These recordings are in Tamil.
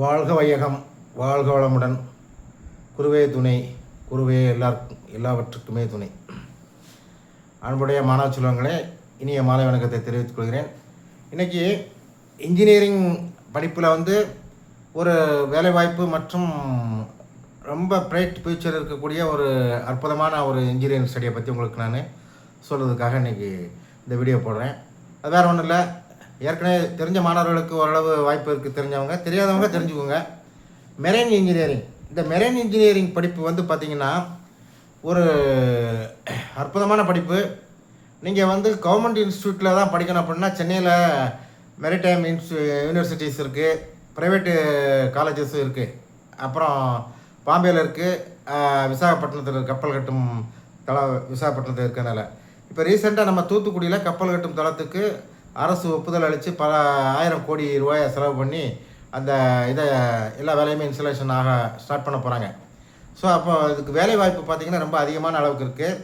வாழ்க வையகம், வாழ்க வளமுடன். குருவே துணை, குருவே எல்லாவற்றுக்குமே துணை. அன்புடைய மாணவ செல்வங்களே, இனிய மாலை வணக்கத்தை தெரிவித்துக் கொள்கிறேன். இன்றைக்கி இன்ஜினியரிங் படிப்பில் ஒரு வேலைவாய்ப்பு மற்றும் ரொம்ப பிரைட் ஃபியூச்சர் இருக்கக்கூடிய ஒரு அற்புதமான ஒரு இன்ஜினியரிங் ஸ்டடியை பற்றி உங்களுக்கு நான் சொல்கிறதுக்காக இன்றைக்கி இந்த வீடியோ போடுறேன். அது வேறு ஒன்றும் இல்லை, ஏற்கனவே தெரிஞ்ச மாணவர்களுக்கு ஓரளவு வாய்ப்பு இருக்குது, தெரிஞ்சவங்க தெரியாதவங்க தெரிஞ்சுக்கோங்க. மெரைன் இன்ஜினியரிங், இந்த மெரைன் இன்ஜினியரிங் படிப்பு பார்த்திங்கன்னா ஒரு அற்புதமான படிப்பு. நீங்கள் கவர்மெண்ட் இன்ஸ்டியூட்டில் தான் படிக்கணும் அப்படின்னா சென்னையில் மெரிடைம் யூனிவர்சிட்டிஸ் இருக்குது, ப்ரைவேட்டு காலேஜஸும் இருக்குது, அப்புறம் பாம்பேயில் இருக்குது, விசாகப்பட்டினத்தில் கப்பல் கட்டும் தளம் விசாகப்பட்டினத்தில் இருக்கிறனால இப்போ ரீசெண்டாக நம்ம தூத்துக்குடியில் கப்பல் கட்டும் தளத்துக்கு அரசு ஒப்புதல் அளித்து பல 1000 கோடி ரூபாயை செலவு பண்ணி அந்த எல்லா வேலையுமே இன்ஸ்டலேஷன் ஸ்டார்ட் பண்ண போகிறாங்க. ஸோ அப்போ இதுக்கு வேலை வாய்ப்பு பார்த்திங்கன்னா ரொம்ப அதிகமான அளவுக்கு இருக்குது.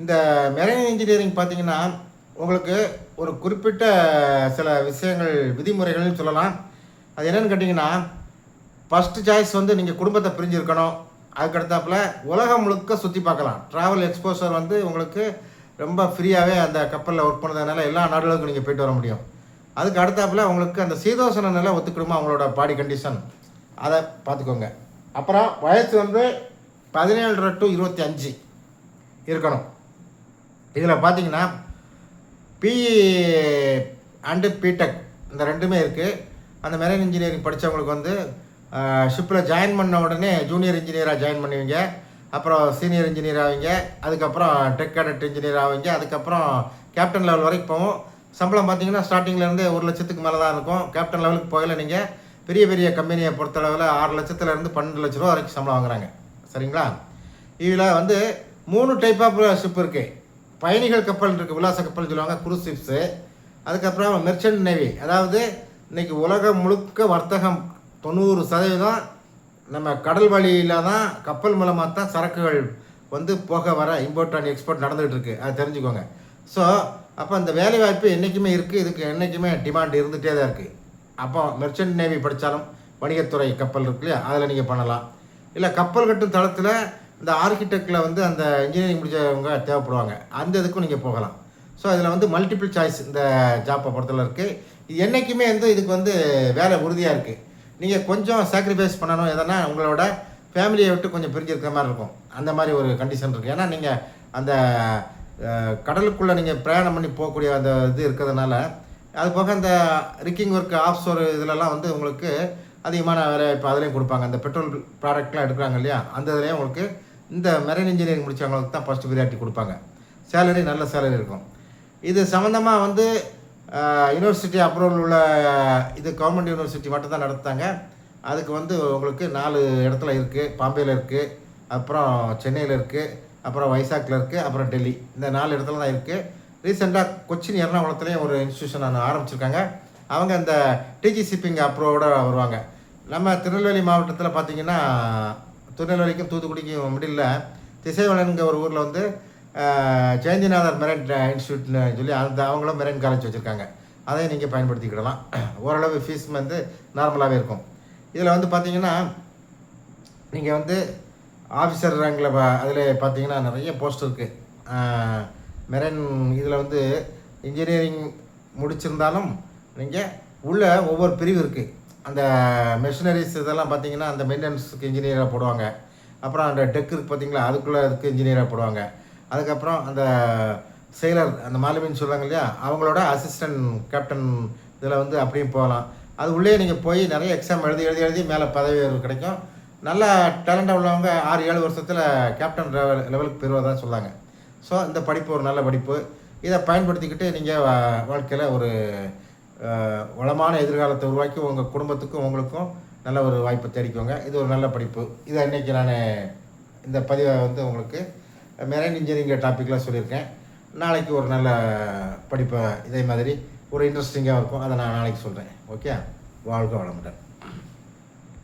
இந்த மெரைன் இன்ஜினியரிங் பார்த்திங்கன்னா உங்களுக்கு ஒரு குறிப்பிட்ட சில விஷயங்கள் விதிமுறைகள்னு சொல்லலாம். அது என்னென்னு கேட்டிங்கன்னா, ஃபஸ்ட்டு சாய்ஸ் நீங்கள் குடும்பத்தை பிரிஞ்சிருக்கணும். அதுக்கடுத்தாப்பில் உலகம் முழுக்க சுற்றி பார்க்கலாம். ட்ராவல் எக்ஸ்போசர் உங்களுக்கு ரொம்ப ஃப்ரீயாகவே அந்த கப்பலில் ஒர்க் பண்ணுறதுனால எல்லா நாடுகளுக்கும் நீங்கள் போய்ட்டு வர முடியும். அதுக்கு அடுத்தாப்பில் உங்களுக்கு அந்த சீதோஷண நிலை ஒத்துக்கிடுமா அவங்களோட பாடி கண்டிஷன், அதை பார்த்துக்கோங்க. அப்புறம் வயசு 17 to 25 இருக்கணும். இதில் பார்த்தீங்கன்னா பிஇ அண்டு பிடெக் இந்த ரெண்டுமே இருக்குது. அந்த மெரைன் இன்ஜினியரிங் படித்தவங்களுக்கு ஷிப்பில் ஜாயின் பண்ண உடனே ஜூனியர் இன்ஜினியராக ஜாயின் பண்ணுவீங்க, அப்புறம் சீனியர் இன்ஜினியர் ஆவீங்க, அதுக்கப்புறம் டெக் கேடட் இன்ஜினியர் ஆவீங்க, அதுக்கப்புறம் கேப்டன் லெவல் வரைக்கும் போவோம். சம்பளம் பார்த்தீங்கன்னா ஸ்டார்டிங்லேருந்து 1 லட்சத்துக்கு மேலே தான் இருக்கும். கேப்டன் லெவலுக்கு போகல நீங்கள் பெரிய பெரிய கம்பெனியை பொறுத்தளவில் 6 லட்சத்துலேருந்து 12 லட்ச ரூபா வரைக்கும் சம்பளம் வாங்குறாங்க. சரிங்களா? இதில் 3 டைப் ஆஃப் ஷிப் இருக்குது. பயணிகள் கப்பல் இருக்குது, உல்லாச கப்பல்னு சொல்லுவாங்க, குரூஸ் ஷிப்ஸு. அதுக்கப்புறம் மெர்ச்சன்ட் நேவி, அதாவது இன்றைக்கி உலகம் முழுக்க வர்த்தகம் 90% நம்ம கடல் வழியில் தான், கப்பல் மூலமாக தான் சரக்குகள் போக வர இம்போர்ட் அண்ட் எக்ஸ்போர்ட் நடந்துகிட்டு இருக்குது. அதை தெரிஞ்சுக்கோங்க. ஸோ அப்போ அந்த வேலை வாய்ப்பு என்றைக்குமே இருக்குது, இதுக்கு என்றைக்குமே டிமாண்ட் இருந்துகிட்டே தான் இருக்குது. அப்போ மெர்ச்சன்ட் நேவி படித்தாலும் வணிகத்துறை கப்பல் இருக்கு இல்லையா, அதில் நீங்கள் பண்ணலாம். இல்லை கப்பல் கட்டும் தளத்தில் இந்த ஆர்கிடெக்டில் அந்த இன்ஜினியரிங் முடித்தவங்க தேவைப்படுவாங்க, அந்த இதுக்கும் நீங்கள் போகலாம். ஸோ இதில் மல்டிபிள் சாய்ஸ் இந்த ஜாப்பை பொறுத்தல இருக்குது. இது என்றைக்குமே இதுக்கு வேலை உறுதியாக இருக்குது. நீங்கள் கொஞ்சம் சாக்ரிஃபைஸ் பண்ணணும், எதனா உங்களோட ஃபேமிலியை விட்டு கொஞ்சம் பிரிஞ்சிருக்கிற மாதிரி இருக்கும். அந்த மாதிரி ஒரு கண்டிஷன் இருக்குது. ஏன்னா நீங்கள் அந்த கடலுக்குள்ளே நீங்கள் பிரயாணம் பண்ணி போகக்கூடிய அந்த இது இருக்கிறதுனால, அது போக அந்த ரிக்கிங் ஒர்க் ஆஃப்ஷோர் இதிலலாம் உங்களுக்கு அதிகமான வேலை இப்போ அதுலேயும் கொடுப்பாங்க. அந்த பெட்ரோல் ப்ராடக்ட்லாம் எடுக்கிறாங்க இல்லையா, அந்த இதுலேயும் உங்களுக்கு இந்த மெரைன் இன்ஜினியரிங் முடித்தவங்களுக்கு தான் ஃபஸ்ட்டு ப்ரியாரிட்டி கொடுப்பாங்க. சேலரி நல்ல சேலரி இருக்கும். இது சம்மந்தமாக யூனிவர்சிட்டி அப்ரூவல் உள்ள இது கவர்மெண்ட் யூனிவர்சிட்டி மட்டும்தான் நடத்துகிறாங்க. அதுக்கு உங்களுக்கு 4 இடத்துல இருக்குது. பாம்பேயில் இருக்குது, அப்புறம் சென்னையில் இருக்குது, அப்புறம் வைசாக்கில் இருக்குது, அப்புறம் டெல்லி. இந்த 4 இடத்துல தான் இருக்குது. ரீசெண்டாக கொச்சின் எர்ணாகுளத்துலேயும் ஒரு இன்ஸ்டியூஷன் ஆரம்பிச்சிருக்காங்க. அவங்க அந்த டிஜி ஷிப்பிங் அப்ரூவோடு வருவாங்க. நம்ம திருநெல்வேலி மாவட்டத்தில் பார்த்திங்கன்னா, திருநெல்வேலிக்கும் தூத்துக்குடிக்கும் மிடில் திசைவளனுங்க ஒரு ஊரில் ஜெயந்திநாதர் மெரைன் இன்ஸ்டியூட்னு சொல்லி அவங்களும் மெரைன் காலேஜ் வச்சுருக்காங்க. அதையும் நீங்கள் பயன்படுத்திக்கிடலாம். ஓரளவு ஃபீஸ் நார்மலாகவே இருக்கும். இதில் பார்த்திங்கன்னா நீங்கள் ஆஃபீஸர் ரேங்கில் அதில் பார்த்திங்கன்னா நிறைய போஸ்ட் இருக்குது. மெரைன் இதில் இன்ஜினியரிங் முடிச்சிருந்தாலும் நீங்கள் உள்ள ஒவ்வொரு பிரிவு இருக்குது. அந்த மெஷினரிஸ் இதெல்லாம் பார்த்திங்கன்னா அந்த மெயின்டெனன்ஸுக்கு இன்ஜினியராக போடுவாங்க. அப்புறம் அந்த டெக் இருக்குது பார்த்திங்களா, அதுக்கு இன்ஜினியராக போடுவாங்க. அதுக்கப்புறம் அந்த செயலர், அந்த மாலுமின்னு சொல்லுவாங்க இல்லையா, அவங்களோட அசிஸ்டன்ட் கேப்டன் இதில் அப்படியும் போகலாம். அது உள்ளே நீங்கள் போய் நிறைய எக்ஸாம் எழுதி மேலே பதவி கிடைக்கும். நல்ல டேலண்டாக உள்ளவங்க 6-7 வருஷத்தில் கேப்டன் லெவலுக்கு பெறுவதாக சொல்லாங்க. ஸோ இந்த படிப்பு ஒரு நல்ல படிப்பு. இதை பயன்படுத்திக்கிட்டு நீங்கள் வாழ்க்கையில் ஒரு வளமான எதிர்காலத்தை உருவாக்கி உங்கள் குடும்பத்துக்கும் உங்களுக்கும் நல்ல ஒரு வாய்ப்பை தேடிக்கோங்க. இது ஒரு நல்ல படிப்பு. இதை இன்றைக்கி நான் இந்த பதிவை உங்களுக்கு மெரைன் இன்ஜினியரிங் டாப்பிக்லாம் சொல்லியிருக்கேன். நாளைக்கு ஒரு நல்ல படிப்பை இதே மாதிரி ஒரு இன்ட்ரெஸ்டிங்காக இருக்கும், அதை நான் நாளைக்கு சொல்கிறேன். ஓகே, வாழ்க வளமுடன்.